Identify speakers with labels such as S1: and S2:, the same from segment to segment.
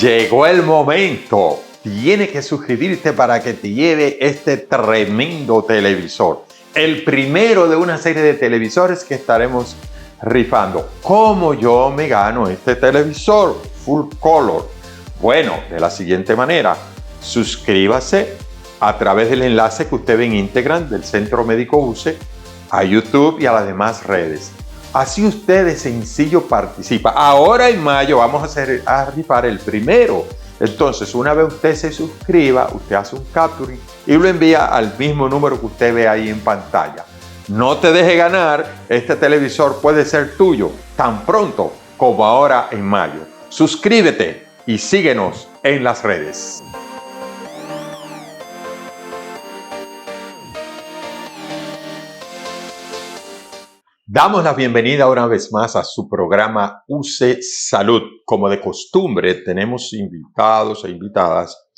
S1: Llegó el momento. Tienes que suscribirte para que te lleve este tremendo televisor. El primero de una serie de televisores que estaremos rifando. ¿Cómo yo me gano este televisor full color? Bueno, de la siguiente manera. Suscríbase a través del enlace que usted ve en Instagram del Centro Médico UCE, a YouTube y a las demás redes. Así usted de sencillo participa. Ahora en mayo vamos a rifar el primero. Entonces, una vez usted se suscriba, usted hace un capturing y lo envía al mismo número que usted ve ahí en pantalla. No te deje ganar, este televisor puede ser tuyo tan pronto como ahora en mayo. Suscríbete y síguenos en las redes. Damos la bienvenida una vez más a su programa UCE Salud. Como de costumbre, tenemos invitados e invitadas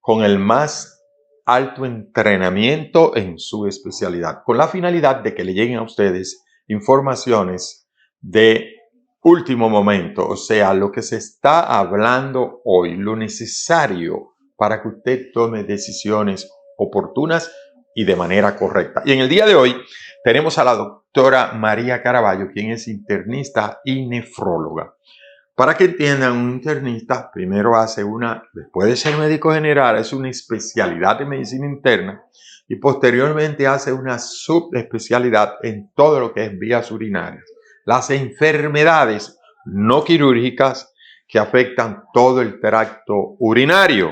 S1: con el más alto entrenamiento en su especialidad, con la finalidad de que le lleguen a ustedes informaciones de último momento, o sea, lo que se está hablando hoy, lo necesario para que usted tome decisiones oportunas y de manera correcta. Y en el día de hoy tenemos a la doctora María Caraballo, quien es internista y nefróloga. Para que entiendan, un internista primero después de ser médico general, es una especialidad de medicina interna y posteriormente hace una subespecialidad en todo lo que es vías urinarias. Las enfermedades no quirúrgicas que afectan todo el tracto urinario,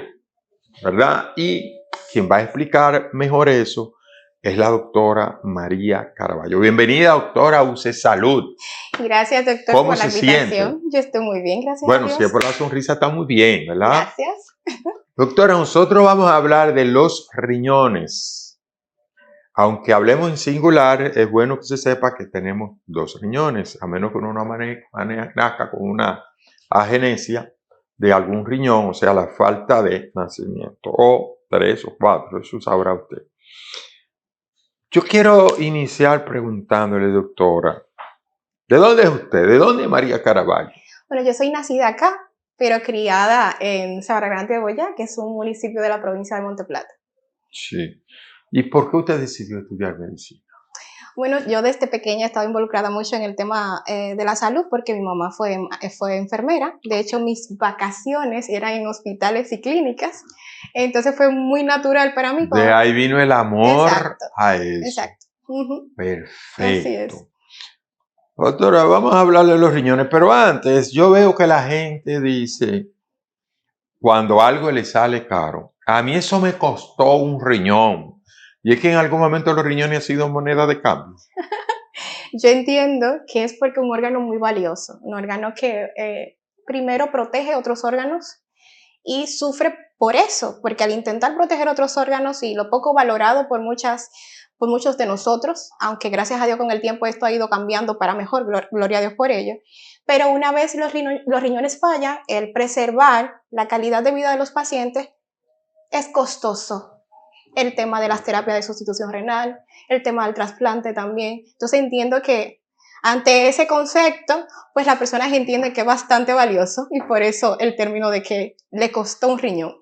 S1: ¿verdad? Y quien va a explicar mejor eso es la doctora María Caraballo. Bienvenida, doctora, a UCE Salud.
S2: Gracias, doctor, por la invitación. Yo estoy muy bien, gracias a Dios.
S1: Bueno, siempre la sonrisa está muy bien, ¿verdad?
S2: Gracias.
S1: Doctora, nosotros vamos a hablar de los riñones. Aunque hablemos en singular, es bueno que se sepa que tenemos dos riñones, a menos que uno nazca con una agenesia de algún riñón, o sea, la falta de nacimiento, o 3 o 4, eso sabrá usted. Yo quiero iniciar preguntándole, doctora, ¿de dónde es usted? ¿De dónde es María Caraballo?
S2: Bueno, yo soy nacida acá, pero criada en Sabana Grande de Boyá, que es un municipio de la provincia de Monteplata.
S1: Sí. ¿Y por qué usted decidió estudiar medicina?
S2: Bueno, yo desde pequeña he estado involucrada mucho en el tema de la salud porque mi mamá fue enfermera. De hecho, mis vacaciones eran en hospitales y clínicas. Entonces fue muy natural para mí.
S1: De ahí vino el amor.
S2: Exacto,
S1: a eso.
S2: Exacto.
S1: Perfecto.
S2: Así es.
S1: Doctora, vamos a hablar de los riñones, pero antes yo veo que la gente dice, cuando algo le sale caro, a mí eso me costó un riñón. Y es que en algún momento los riñones han sido moneda de cambio.
S2: Yo entiendo que es porque es un órgano muy valioso, un órgano que primero protege otros órganos y sufre por eso, porque al intentar proteger otros órganos y lo poco valorado por muchos de nosotros, aunque gracias a Dios con el tiempo esto ha ido cambiando para mejor, gloria a Dios por ello, pero una vez los riñones fallan, el preservar la calidad de vida de los pacientes es costoso. El tema de las terapias de sustitución renal, el tema del trasplante también. Entonces entiendo que ante ese concepto, pues las personas entienden que es bastante valioso y por eso el término de que le costó un riñón.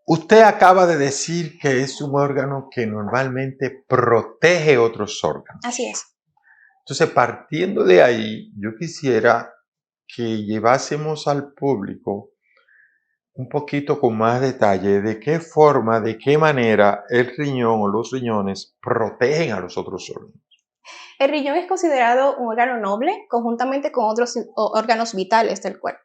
S1: Usted acaba de decir que es un órgano que normalmente protege otros órganos.
S2: Así es.
S1: Entonces, partiendo de ahí, yo quisiera que llevásemos al público un poquito con más detalle de qué forma, de qué manera el riñón o los riñones protegen a los otros órganos.
S2: El riñón es considerado un órgano noble conjuntamente con otros órganos vitales del cuerpo.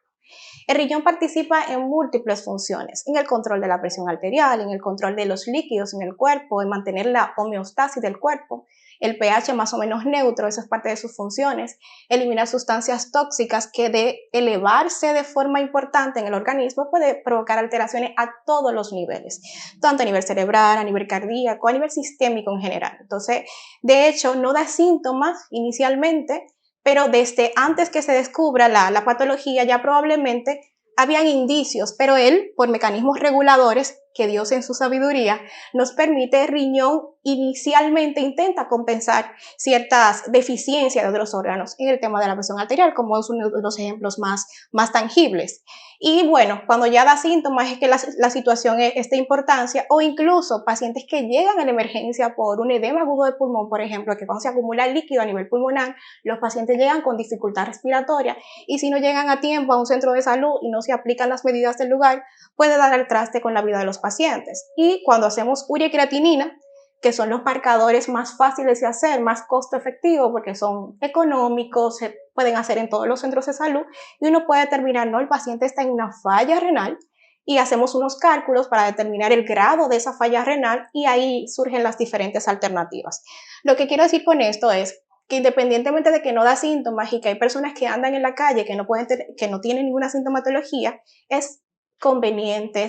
S2: El riñón participa en múltiples funciones, en el control de la presión arterial, en el control de los líquidos en el cuerpo, en mantener la homeostasis del cuerpo, el pH más o menos neutro, eso es parte de sus funciones, eliminar sustancias tóxicas que de elevarse de forma importante en el organismo puede provocar alteraciones a todos los niveles, tanto a nivel cerebral, a nivel cardíaco, a nivel sistémico en general. Entonces, de hecho, no da síntomas inicialmente, pero desde antes que se descubra la patología ya probablemente habían indicios, pero él, por mecanismos reguladores que Dios en su sabiduría nos permite, el riñón inicialmente intenta compensar ciertas deficiencias de otros órganos en el tema de la presión arterial, como es uno de los ejemplos más tangibles. Y bueno, cuando ya da síntomas es que la situación es de importancia, o incluso pacientes que llegan a la emergencia por un edema agudo de pulmón, por ejemplo, que cuando se acumula líquido a nivel pulmonar, los pacientes llegan con dificultad respiratoria y si no llegan a tiempo a un centro de salud y no se aplican las medidas del lugar, puede dar al traste con la vida de los pacientes. Y cuando hacemos urea y creatinina, que son los marcadores más fáciles de hacer, más costo efectivos, porque son económicos, se pueden hacer en todos los centros de salud, y uno puede determinar, no, el paciente está en una falla renal, y hacemos unos cálculos para determinar el grado de esa falla renal, y ahí surgen las diferentes alternativas. Lo que quiero decir con esto es que independientemente de que no da síntomas y que hay personas que andan en la calle que no tienen ninguna sintomatología, es conveniente,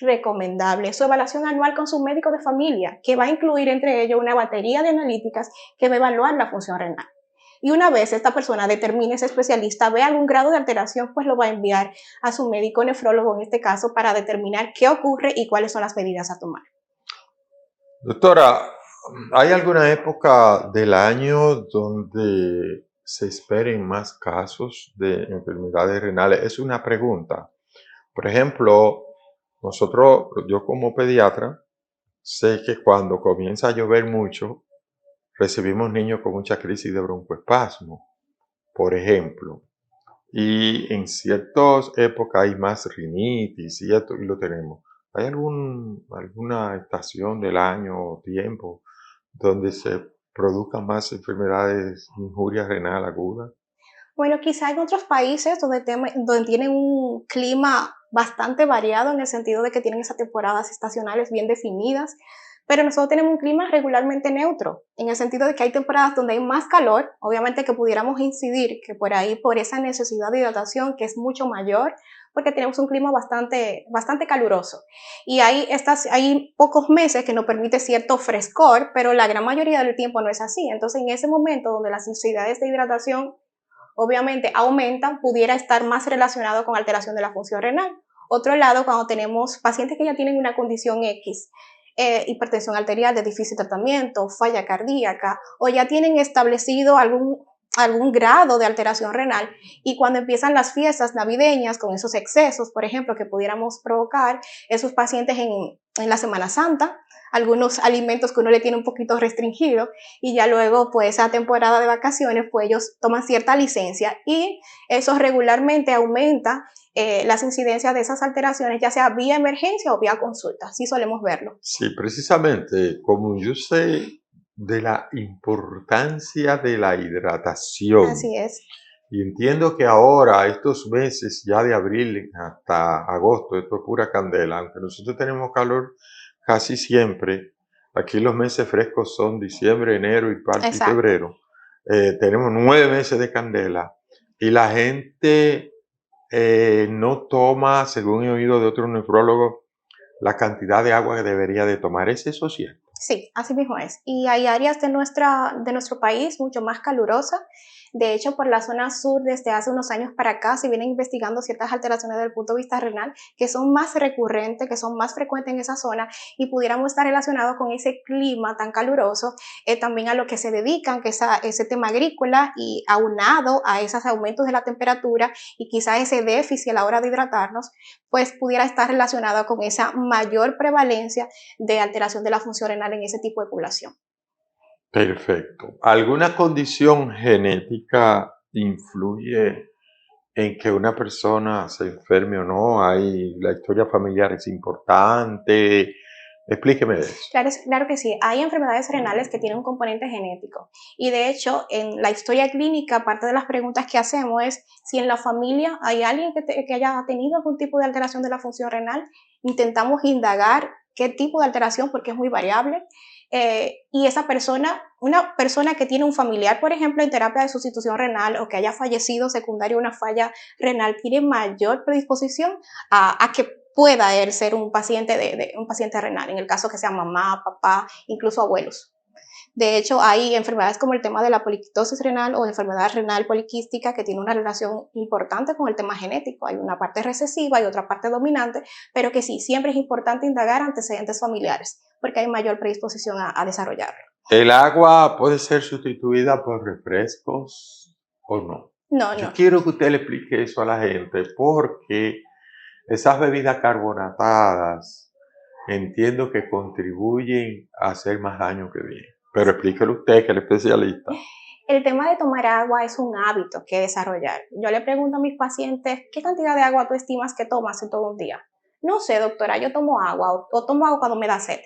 S2: recomendable su evaluación anual con su médico de familia, que va a incluir entre ellos una batería de analíticas que va a evaluar la función renal. Y una vez esta persona determine, ese especialista, ve algún grado de alteración, pues lo va a enviar a su médico nefrólogo en este caso para determinar qué ocurre y cuáles son las medidas a tomar.
S1: Doctora, ¿hay alguna época del año donde se esperen más casos de enfermedades renales? Es una pregunta. Por ejemplo, yo como pediatra, sé que cuando comienza a llover mucho, recibimos niños con mucha crisis de broncoespasmo, por ejemplo. Y en ciertas épocas hay más rinitis y esto, y lo tenemos. ¿Hay alguna estación del año o tiempo donde se produzcan más enfermedades, injuria renal aguda?
S2: Bueno, quizá en otros países donde tienen un clima bastante variado en el sentido de que tienen esas temporadas estacionales bien definidas, pero nosotros tenemos un clima regularmente neutro, en el sentido de que hay temporadas donde hay más calor, obviamente que pudiéramos incidir que por ahí, por esa necesidad de hidratación que es mucho mayor, porque tenemos un clima bastante caluroso. Y hay pocos meses que nos permite cierto frescor, pero la gran mayoría del tiempo no es así. Entonces, en ese momento donde las necesidades de hidratación obviamente aumentan, pudiera estar más relacionado con alteración de la función renal. Otro lado, cuando tenemos pacientes que ya tienen una condición X, hipertensión arterial de difícil tratamiento, falla cardíaca, o ya tienen establecido algún grado de alteración renal, y cuando empiezan las fiestas navideñas con esos excesos, por ejemplo, que pudiéramos provocar esos pacientes en la Semana Santa, algunos alimentos que uno le tiene un poquito restringido, y ya luego, pues, esa temporada de vacaciones, pues ellos toman cierta licencia, y eso regularmente aumenta las incidencias de esas alteraciones, ya sea vía emergencia o vía consulta. Sí solemos verlo.
S1: Sí, precisamente, como yo sé de la importancia de la hidratación,
S2: Así es.
S1: y entiendo que ahora, estos meses ya de abril hasta agosto, esto es pura candela, aunque nosotros tenemos calor casi siempre, aquí los meses frescos son diciembre, enero y parte y
S2: Exacto.
S1: febrero, tenemos 9 meses de candela y la gente no toma, según he oído de otros nefrólogos, la cantidad de agua que debería de tomar. ¿Es eso cierto?
S2: Sí, así mismo es. Y hay áreas de nuestro país mucho más calurosas. De hecho, por la zona sur, desde hace unos años para acá, se vienen investigando ciertas alteraciones desde el punto de vista renal que son más recurrentes, que son más frecuentes en esa zona, y pudiéramos estar relacionados con ese clima tan caluroso, también a lo que se dedican, que es ese tema agrícola, y aunado a esos aumentos de la temperatura y quizá ese déficit a la hora de hidratarnos, pues pudiera estar relacionado con esa mayor prevalencia de alteración de la función renal en ese tipo de población.
S1: Perfecto. ¿Alguna condición genética influye en que una persona se enferme o no? La historia familiar es importante. Explíqueme de eso.
S2: Claro que sí, hay enfermedades renales que tienen un componente genético, y de hecho en la historia clínica parte de las preguntas que hacemos es si en la familia hay alguien que haya tenido algún tipo de alteración de la función renal. Intentamos indagar qué tipo de alteración, porque es muy variable, y una persona que tiene un familiar, por ejemplo, en terapia de sustitución renal, o que haya fallecido secundario a una falla renal, tiene mayor predisposición a que pueda él ser un paciente renal, en el caso que sea mamá, papá, incluso abuelos. De hecho, hay enfermedades como el tema de la poliquitosis renal o enfermedad renal poliquística que tiene una relación importante con el tema genético. Hay una parte recesiva y otra parte dominante, pero que sí, siempre es importante indagar antecedentes familiares porque hay mayor predisposición a desarrollarlo.
S1: ¿El agua puede ser sustituida por refrescos o no?
S2: No,
S1: Yo
S2: no.
S1: quiero que usted le explique eso a la gente porque esas bebidas carbonatadas entiendo que contribuyen a hacer más daño que bien. Pero explíquelo usted, que es el especialista.
S2: El tema de tomar agua es un hábito que desarrollar. Yo le pregunto a mis pacientes, ¿qué cantidad de agua tú estimas que tomas en todo un día? No sé, doctora, yo tomo agua o tomo agua cuando me da sed.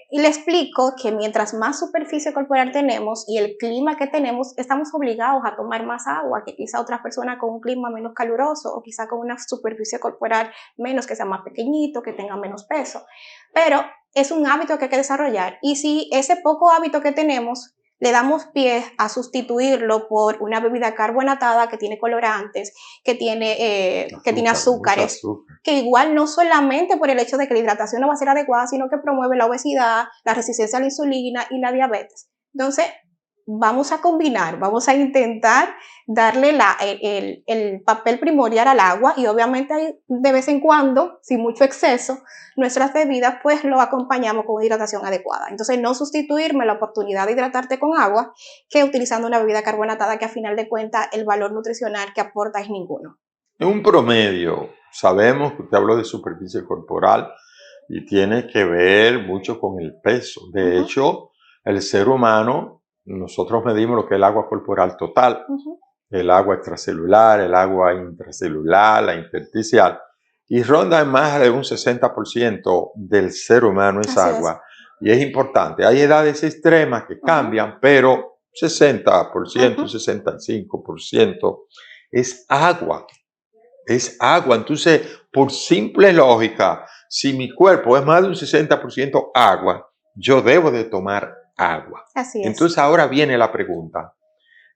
S2: Y le explico que mientras más superficie corporal tenemos y el clima que tenemos, estamos obligados a tomar más agua que quizá otras personas con un clima menos caluroso o quizá con una superficie corporal menos, que sea más pequeñito, que tenga menos peso. Pero es un hábito que hay que desarrollar. Y si ese poco hábito que tenemos le damos pie a sustituirlo por una bebida carbonatada que tiene colorantes, que tiene azúcares, que igual no solamente por el hecho de que la hidratación no va a ser adecuada, sino que promueve la obesidad, la resistencia a la insulina y la diabetes. Entonces, vamos a combinar, vamos a intentar darle el papel primordial al agua y obviamente de vez en cuando, sin mucho exceso, nuestras bebidas pues lo acompañamos con hidratación adecuada. Entonces no sustituirme la oportunidad de hidratarte con agua que utilizando una bebida carbonatada que a final de cuentas el valor nutricional que aporta es ninguno.
S1: En un promedio, sabemos que usted habló de superficie corporal y tiene que ver mucho con el peso. De hecho, el ser humano, nosotros medimos lo que es el agua corporal total, el agua extracelular, el agua intracelular, la intersticial, y ronda en más de un 60% del ser humano es agua. Y es importante, hay edades extremas que cambian, pero 60%, 65% es agua. Es agua. Entonces, por simple lógica, si mi cuerpo es más de un 60% agua, yo debo de tomar agua.
S2: Así es.
S1: Entonces, ahora viene la pregunta.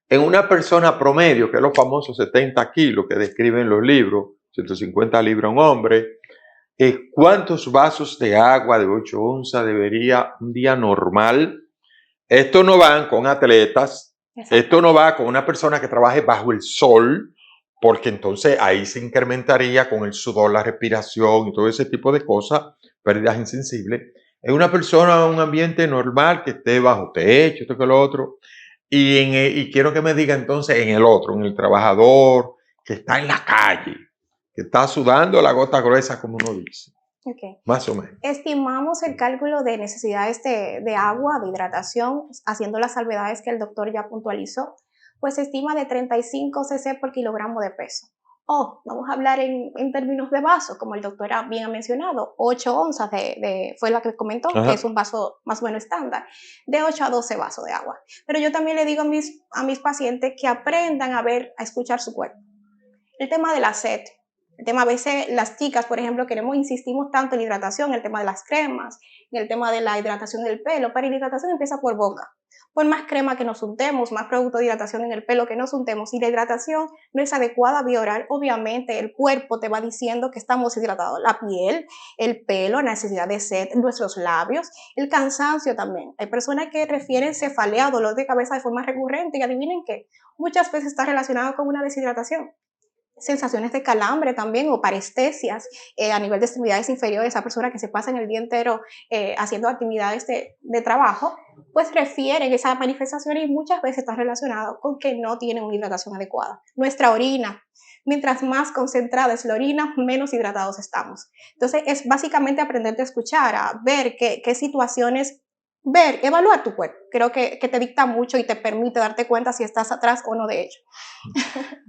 S1: En una persona promedio, que es los famosos 70 kilos que describen los libros, 150 libras un hombre, ¿cuántos vasos de agua de 8 onzas debería un día normal? Esto no va con atletas, esto no va con una persona que trabaje bajo el sol, porque entonces ahí se incrementaría con el sudor, la respiración y todo ese tipo de cosas, pérdidas insensibles. Es una persona en un ambiente normal que esté bajo techo, esto que lo otro. Y quiero que me diga entonces en el otro, en el trabajador que está en la calle, que está sudando la gota gruesa, como uno dice.
S2: Okay.
S1: Más o menos.
S2: Estimamos el cálculo de necesidades de agua, de hidratación, haciendo las salvedades que el doctor ya puntualizó, pues se estima de 35 cc por kilogramo de peso. Vamos a hablar en términos de vasos, como el doctor bien ha mencionado, 8 onzas fue la que comentó, que es un vaso más o menos estándar, de 8 a 12 vasos de agua. Pero yo también le digo a mis pacientes que aprendan a escuchar su cuerpo. El tema de la sed. El tema, a veces las chicas, por ejemplo, insistimos tanto en la hidratación, el tema de las cremas, en el tema de la hidratación del pelo, pero la hidratación empieza por boca. Por más crema que nos untemos, más producto de hidratación en el pelo que nos untemos, y la hidratación no es adecuada vía oral, obviamente el cuerpo te va diciendo que estamos hidratados. La piel, el pelo, la necesidad de sed, nuestros labios, el cansancio también. Hay personas que refieren cefalea, dolor de cabeza de forma recurrente, y adivinen qué, muchas veces está relacionado con una deshidratación. Sensaciones de calambre también o parestesias a nivel de extremidades inferiores, esa persona que se pasa en el día entero haciendo actividades de trabajo, pues refieren esa manifestación y muchas veces está relacionado con que no tienen una hidratación adecuada. Nuestra orina, mientras más concentrada es la orina, menos hidratados estamos. Entonces es básicamente aprenderte a escuchar, a ver qué situaciones, evaluar tu cuerpo. Creo que te dicta mucho y te permite darte cuenta si estás atrás o no de ello.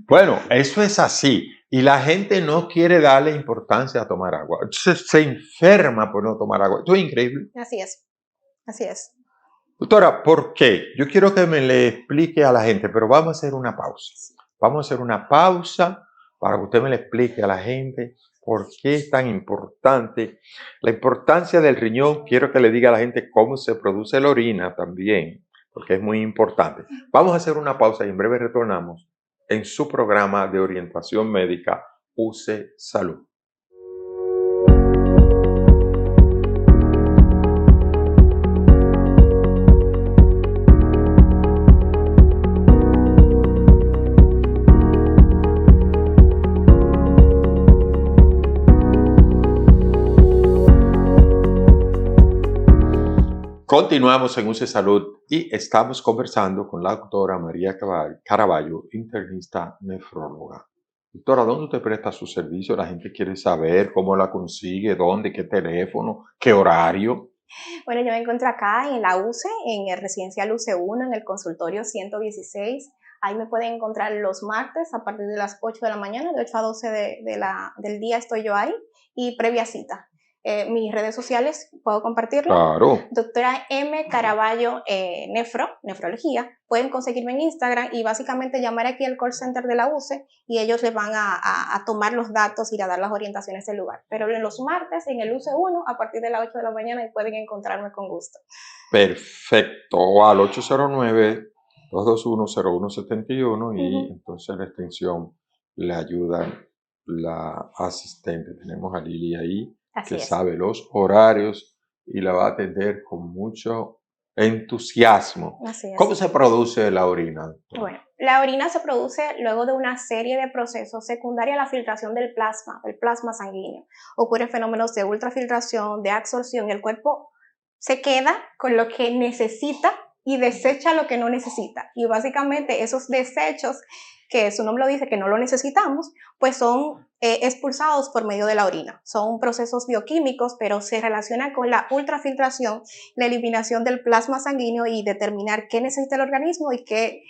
S1: Bueno, eso es así. Y la gente no quiere darle importancia a tomar agua. Se enferma por no tomar agua. Esto es increíble.
S2: Así es. Así es.
S1: Doctora, ¿por qué? Yo quiero que me le explique a la gente, pero vamos a hacer una pausa. Vamos a hacer una pausa para que usted me le explique a la gente por qué es tan importante. La importancia del riñón, quiero que le diga a la gente cómo se produce la orina también, porque es muy importante. Vamos a hacer una pausa y en breve retornamos en su programa de orientación médica UC Salud. Continuamos en UC Salud y estamos conversando con la doctora María Caraballo, internista nefróloga. Doctora, ¿dónde usted presta su servicio? La gente quiere saber cómo la consigue, dónde, qué teléfono, qué horario.
S2: Bueno, yo me encuentro acá en la UCE, en el residencial UCE 1, en el consultorio 116. Ahí me pueden encontrar los martes a partir de las 8 de la mañana, de 8 a 12 del día estoy yo ahí, y previa cita. Mis redes sociales, ¿puedo compartirlo?
S1: Claro.
S2: Doctora M. Caraballo, nefrología. Pueden conseguirme en Instagram y básicamente llamar aquí al call center de la UCE y ellos les van a tomar los datos y a dar las orientaciones del lugar. Pero en los martes, en el UCE 1, a partir de las 8 de la mañana, y pueden encontrarme con gusto.
S1: Perfecto. O al 809-221-0171 y entonces la extensión le ayuda la asistente. Tenemos a Lili ahí,
S2: Así
S1: que
S2: es.
S1: sabe los horarios y la va a atender con mucho entusiasmo.
S2: Así es.
S1: ¿Cómo se produce la orina, doctora?
S2: Bueno, la orina se produce luego de una serie de procesos secundarios a la filtración del plasma sanguíneo. Ocurren fenómenos de ultrafiltración, de absorción, y el cuerpo se queda con lo que necesita y desecha lo que no necesita. Y básicamente esos desechos, que su nombre lo dice, que no lo necesitamos, pues son expulsados por medio de la orina. Son procesos bioquímicos, pero se relacionan con la ultrafiltración, la eliminación del plasma sanguíneo y determinar qué necesita el organismo y qué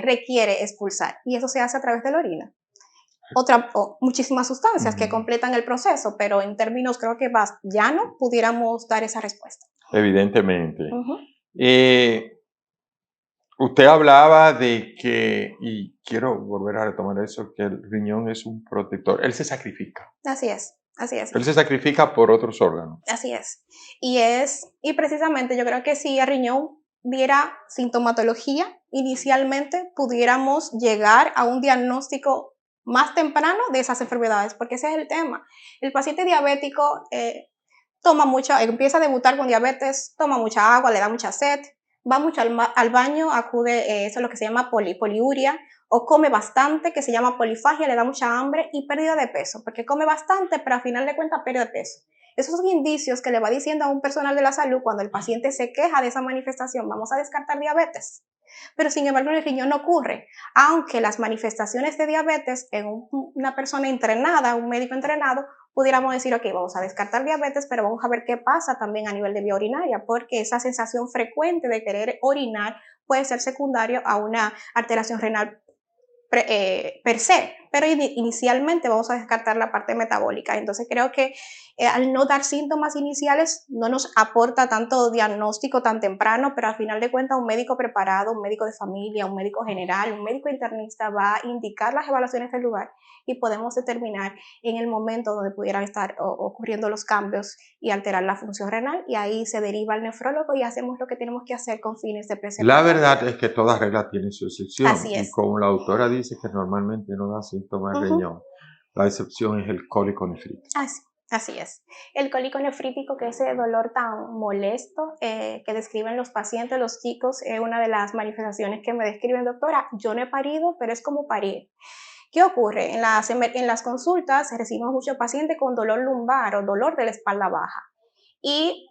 S2: requiere expulsar. Y eso se hace a través de la orina. Muchísimas sustancias que completan el proceso, pero en términos creo que ya no pudiéramos dar esa respuesta.
S1: Evidentemente. Usted hablaba de que, y quiero volver a retomar eso, que el riñón es un protector. Él se sacrifica.
S2: Así es, así es.
S1: Él se sacrifica por otros órganos.
S2: Así es. Y precisamente yo creo que si el riñón diera sintomatología, inicialmente pudiéramos llegar a un diagnóstico más temprano de esas enfermedades, porque ese es el tema. El paciente diabético empieza a debutar con diabetes, toma mucha agua, le da mucha sed, va mucho al baño, acude, eso es lo que se llama poliuria, o come bastante, que se llama polifagia, le da mucha hambre y pérdida de peso, porque come bastante, pero al final de cuentas pierde peso. Esos son indicios que le va diciendo a un personal de la salud cuando el paciente se queja de esa manifestación, vamos a descartar diabetes. Pero sin embargo en el riñón no ocurre, aunque las manifestaciones de diabetes en una persona entrenada, un médico entrenado, pudiéramos decir, ok, vamos a descartar diabetes, pero vamos a ver qué pasa también a nivel de vía urinaria, porque esa sensación frecuente de querer orinar puede ser secundario a una alteración renal per se, pero inicialmente vamos a descartar la parte metabólica. Entonces creo que al no dar síntomas iniciales no nos aporta tanto diagnóstico tan temprano, pero al final de cuentas un médico preparado, un médico de familia, un médico general, un médico internista va a indicar las evaluaciones del lugar y podemos determinar en el momento donde pudieran estar ocurriendo los cambios y alterar la función renal, y ahí se deriva al nefrólogo y hacemos lo que tenemos que hacer con fines de preservar
S1: La
S2: la
S1: verdad
S2: vida.
S1: es que toda regla tiene su excepción.
S2: Así
S1: Y
S2: es.
S1: como la autora dice que normalmente no da síntomas de riñón, la excepción es el cólico nefrítico.
S2: Así es. El cólico nefrítico, que es ese dolor tan molesto que describen los pacientes, los chicos, es una de las manifestaciones que me describen, doctora. Yo no he parido, pero es como parir. ¿Qué ocurre? En las consultas recibimos muchos pacientes con dolor lumbar o dolor de la espalda baja. Y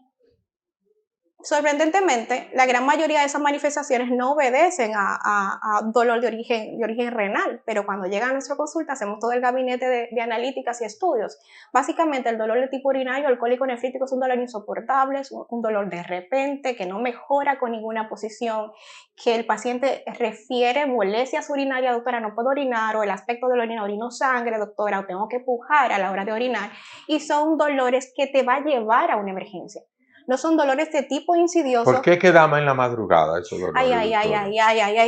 S2: sorprendentemente, la gran mayoría de esas manifestaciones no obedecen a dolor de origen renal, pero cuando llega a nuestra consulta hacemos todo el gabinete de analíticas y estudios. Básicamente el dolor de tipo urinario, el cólico nefrítico, es un dolor insoportable, es un dolor de repente que no mejora con ninguna posición, que el paciente refiere molestias urinarias, doctora, no puedo orinar, o el aspecto de la orina, orino sangre, doctora, o tengo que pujar a la hora de orinar, y son dolores que te va a llevar a una emergencia. No son dolores de tipo insidioso.
S1: ¿Por qué quedamos en la madrugada esos dolores?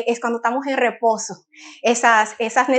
S2: Es cuando estamos en reposo.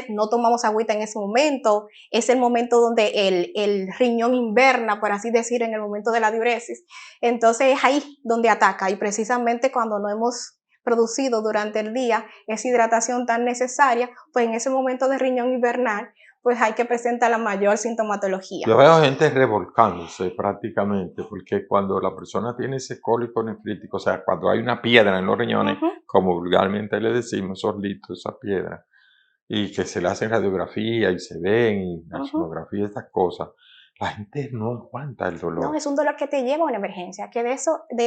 S2: No tomamos agüita en ese momento. Es el momento donde el riñón inverna, por así decir, en el momento de la diuresis. Entonces es ahí donde ataca, y precisamente cuando no hemos producido durante el día esa hidratación tan necesaria, pues en ese momento de riñón invernal, pues hay que presentar la mayor sintomatología.
S1: Yo veo gente revolcándose prácticamente, porque cuando la persona tiene ese cólico nefrítico, o sea, cuando hay una piedra en los riñones, como vulgarmente le decimos, esos litos, esa piedra, y que se le hacen radiografía y se ven, y la sonografía, estas cosas, La gente no aguanta el
S2: No,
S1: dolor.
S2: es un dolor que te lleva a una emergencia, que de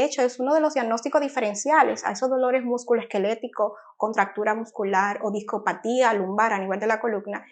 S2: hecho, es uno de los diagnósticos diferenciales a esos dolores musculoesqueléticos, contractura muscular o discopatía lumbar a nivel de la columna.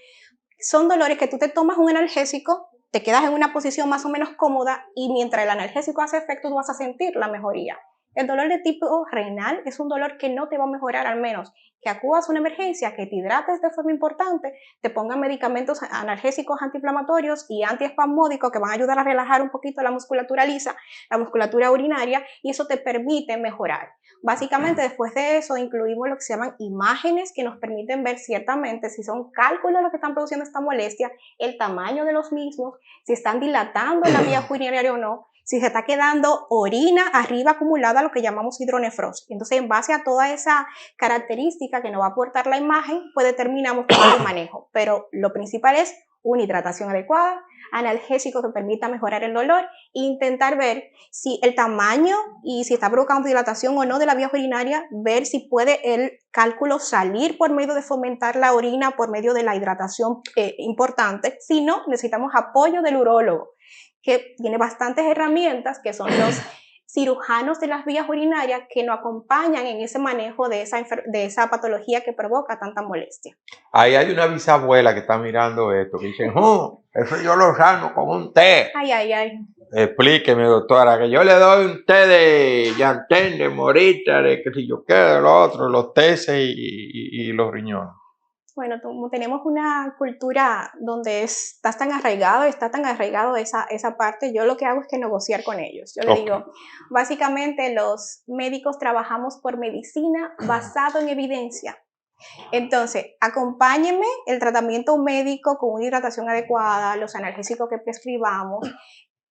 S2: Son dolores que tú te tomas un analgésico, te quedas en una posición más o menos cómoda y mientras el analgésico hace efecto tú vas a sentir la mejoría. El dolor de tipo renal es un dolor que no te va a mejorar, al menos que acudas a una emergencia, que te hidrates de forma importante, te pongan medicamentos analgésicos antiinflamatorios y antiespasmódicos que van a ayudar a relajar un poquito la musculatura lisa, la musculatura urinaria, y eso te permite mejorar. Básicamente, después de eso, incluimos lo que se llaman imágenes que nos permiten ver ciertamente si son cálculos los que están produciendo esta molestia, el tamaño de los mismos, si están dilatando la vía urinaria o no, si se está quedando orina arriba acumulada, lo que llamamos hidronefrosis. Entonces, en base a toda esa característica que nos va a aportar la imagen, pues determinamos cuál es el manejo. Pero lo principal es una hidratación adecuada, analgésicos que permitan mejorar el dolor e intentar ver si el tamaño y si está provocando dilatación o no de la vía urinaria, ver si puede el cálculo salir por medio de fomentar la orina, por medio de la hidratación importante. Si no, necesitamos apoyo del urólogo, que tiene bastantes herramientas, que son los cirujanos de las vías urinarias que nos acompañan en ese manejo de esa patología que provoca tanta molestia.
S1: Ahí hay una bisabuela que está mirando esto, que dice, eso yo lo sano con un té.
S2: Ay, ay, ay.
S1: Explíqueme, doctora, que yo le doy un té de llantén, de morita, de que si yo quiero, de lo otro, los teces y los riñones.
S2: Bueno, como tenemos una cultura donde está tan arraigado esa parte, yo lo que hago es que negociar con ellos. Yo le digo, básicamente los médicos trabajamos por medicina basado en evidencia. Entonces, acompáñeme el tratamiento médico con una hidratación adecuada, los analgésicos que prescribamos,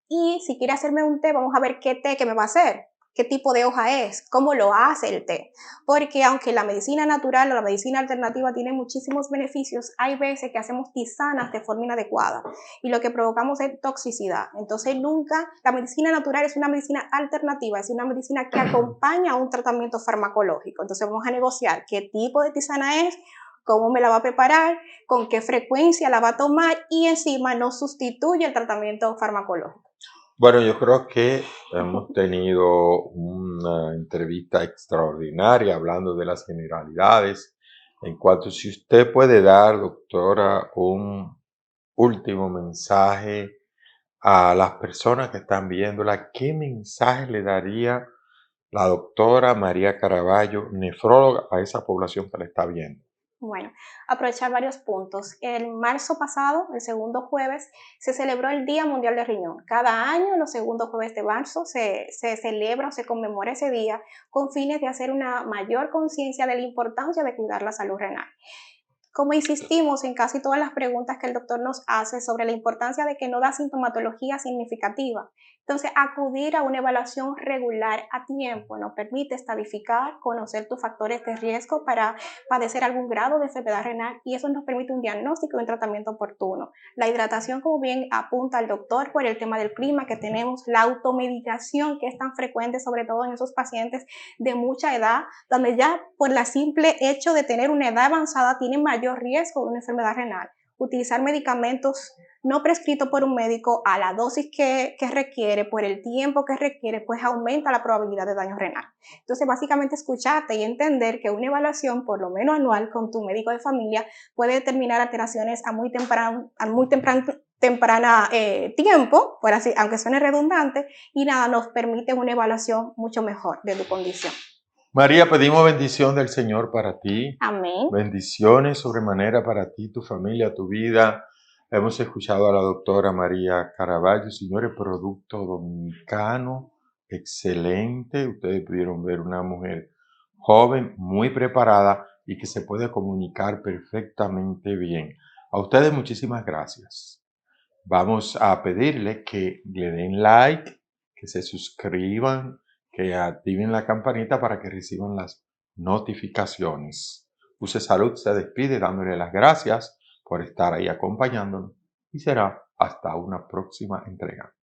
S2: y si quiere hacerme un té, vamos a ver qué té que me va a hacer, qué tipo de hoja es, cómo lo hace el té. Porque aunque la medicina natural o la medicina alternativa tiene muchísimos beneficios, hay veces que hacemos tisanas de forma inadecuada y lo que provocamos es toxicidad. Entonces nunca, la medicina natural es una medicina alternativa, es una medicina que acompaña a un tratamiento farmacológico. Entonces vamos a negociar qué tipo de tisana es, cómo me la va a preparar, con qué frecuencia la va a tomar y encima no sustituye el tratamiento farmacológico.
S1: Bueno, yo creo que hemos tenido una entrevista extraordinaria hablando de las generalidades. En cuanto si usted puede dar, doctora, un último mensaje a las personas que están viéndola, ¿qué mensaje le daría la doctora María Caraballo, nefróloga, a esa población que la está viendo?
S2: Bueno, aprovechar varios puntos. En marzo pasado, el segundo jueves, se celebró el Día Mundial del Riñón. Cada año, los segundos jueves de marzo, se celebra o se conmemora ese día con fines de hacer una mayor conciencia de la importancia de cuidar la salud renal. Como insistimos en casi todas las preguntas que el doctor nos hace sobre la importancia de que no da sintomatología significativa, entonces acudir a una evaluación regular a tiempo nos permite estadificar, conocer tus factores de riesgo para padecer algún grado de enfermedad renal y eso nos permite un diagnóstico y un tratamiento oportuno. La hidratación, como bien apunta el doctor, por el tema del clima que tenemos, la automedicación que es tan frecuente, sobre todo en esos pacientes de mucha edad, donde ya por el simple hecho de tener una edad avanzada tienen mayor riesgo de una enfermedad renal. Utilizar medicamentos no prescritos por un médico a la dosis que requiere, por el tiempo que requiere, pues aumenta la probabilidad de daño renal. Entonces, básicamente escucharte y entender que una evaluación, por lo menos anual, con tu médico de familia puede determinar alteraciones a muy temprana tiempo, por así, aunque suene redundante, y nada, nos permite una evaluación mucho mejor de tu condición.
S1: María, pedimos bendición del Señor para ti.
S2: Amén.
S1: Bendiciones sobremanera para ti, tu familia, tu vida. Hemos escuchado a la doctora María Caraballo, señores, producto dominicano, excelente. Ustedes pudieron ver una mujer joven, muy preparada y que se puede comunicar perfectamente bien. A ustedes muchísimas gracias. Vamos a pedirle que le den like, que se suscriban, que activen la campanita para que reciban las notificaciones. Use Salud se despide dándole las gracias por estar ahí acompañándonos y será hasta una próxima entrega.